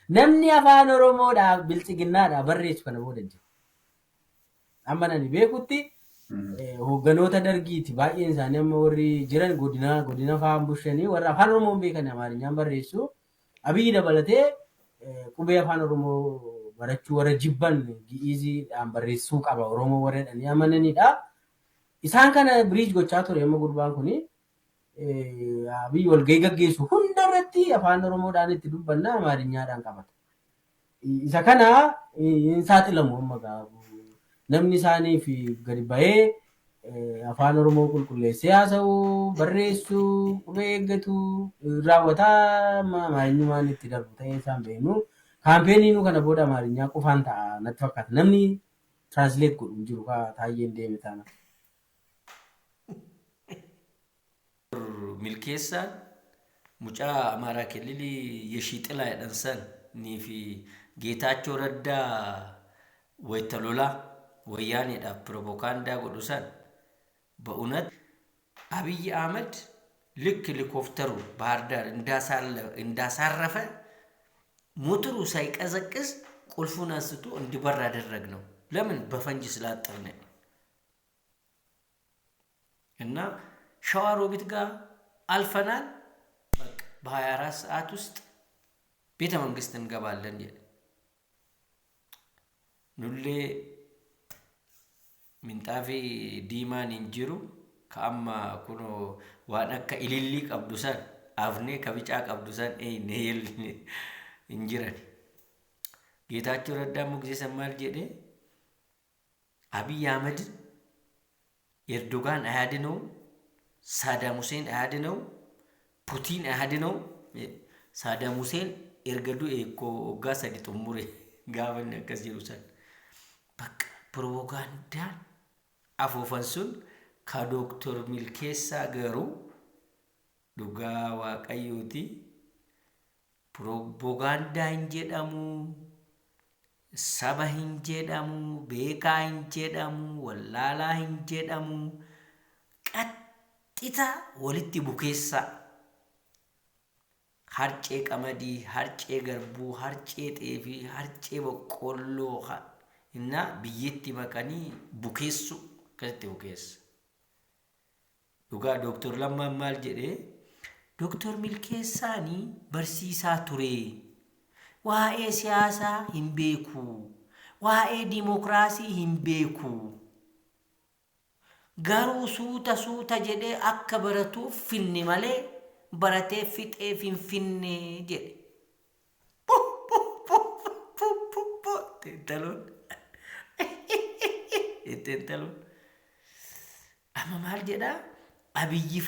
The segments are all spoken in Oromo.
Namni afaan Oromoodhaaf bilchiginnaadhaaf barreessu kana booda jiru. Amma nani beekutti hoogganoota dargiiti baay'een isaanii amma warri jiran godina fa'aan bushanii warra afaan Oromoon beekan Amaarinyaan barreessu. Abiyyi dabalatee qubee afaan Oromoo barachuu warra jibban gi'iziidhaan barreessuu qaba Oromoo warra jedhanii amananidha. Isaan kana biriij gochaa ture amma gurbaan kuni. Abiyyi walgahii gaggeessu hundarratti afaan Oromoodhaan itti dubbanna Amaarinyaadhaan qabata. Isa kana hin saaxilamu amma namni isaaniif gadi bahee afaan Oromoo qulqulleessee haasa'uu, barreessuu, qubee eeggatu, raawwataa Amaarinyaa itti darbu ta'ee isaan beeknu. Kaampeenii kana booda Amaarinyaa qofaan ta'a natti fakkaata. Namni tiraansileet godhu jiru taayyeen deeme taana. Milkeessaan mucaa Amaaraa Kililii Yeshixilaa jedhan san nii fi Geetaachoo Raddaa wayita lolaa wayyaaniidhaaf piropokaandaa godhu san በእውነት አብይ አህመድ ልክ ሄሊኮፕተሩ ባህር ዳር እንዳሳረፈ ሞተሩ ሳይቀዘቅዝ ቁልፉን አንስቶ እንዲበር አደረግነው። ለምን? በፈንጅ ስላጠርነ እና ሸዋሮቢት ጋር አልፈናል። በቃ በ24 ሰዓት ውስጥ ቤተ መንግስት እንገባለን። ኑሌ ምንጣፌ ዲማን እንጅሩ ከአማ ኩኖ ዋን አካ ኢሊሊ ቀብዱሳን አፍኔ ከቢጫ ቀብዱሳን ነየል እንጅረን ጌታቸው ረዳሙ ጊዜ ሰማል ጀዴ አብይ አህመድ ኤርዶጋን አያድነው፣ ሳዳም ሁሴን አያድነው፣ ፑቲን አያድነው። ሳዳም ሁሴን ኤርገዱ ኤኮ ኦጋ ሰዲ ጥሙሬ ጋበን ከዚሩሰን በቃ ፕሮፓጋንዳ አፎፈንሱን ከዶክተር ሚልኬሳ ገሩ ዱጋ ዋቀዩቲ ፕሮፓጋንዳ እንጀዳሙ ሰባ እንጀዳሙ ቤካ እንጀዳሙ ወላላ እንጀዳሙ ቀጥታ ወልቲ ቡኬሳ ሀርጬ ቀመዲ፣ ሀርጬ ገርቡ፣ ሀርጬ ጤፊ፣ ሀርጬ በቆሎ እና ብይት መቀኒ ቡኬሱ ከቲ ቡኬስ ዱጋ ዶክተር ለማ ማል ጀዴ ዶክተር ሚልኬሳኒ በርሲሳ ቱሬ ዋኤ ሲያሳ ሂምቤኩ ዋኤ ዲሞክራሲ ሂምቤኩ ጋሩ ሱታ ጀዴ አከ በረቱ ፊኒ ማሌ በረቴ ፊጤ ፊንፊኔ ጀዴ ተሎን ተሎን አማ ማል ጀዳ አብይፋ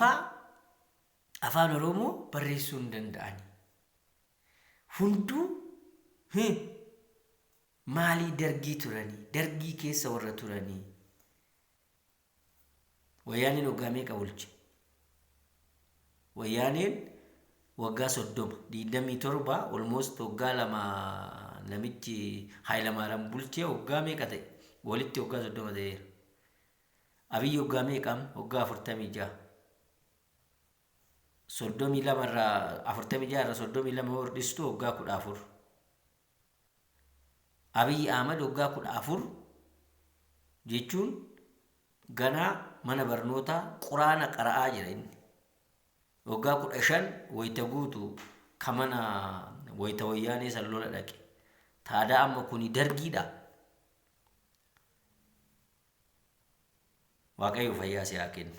አፋን ኦሮሞ በሬሱ እንደንዳኒ ሁንዱ ማሊ ደርጊ ቱረኒ ደርጊ ኬሰ ወረ ቱረኒ ወያኔን ወጋሜ ቀውልች ወያኔን ወጋ ሶዶም ዲደሚ ቶርባ ኦልሞስት ወጋ ለማ ነሚቺ ኃይለማርያም ቡልቼ ወጋሜ ቀተ ወልቲ ወጋ ሶዶም ዘየር አብይ ወጋሜ ቀም ወጋ 46 ሶዶሚ ለመራ 46 ሶዶሚ ለመወርድስቱ ወጋ 14 አብይ አህመድ ወጋ 14 ጀቹን ገና መነ በርኖታ ቁርአን ቀራአ ጅረኝ ወጋ 15 ወይተጉቱ ከመና ወይተወያኔ ሰሎለ ደቂ ታዳ አመኩኒ ደርጊዳ ዋቀዩ ፈያስ ያኪን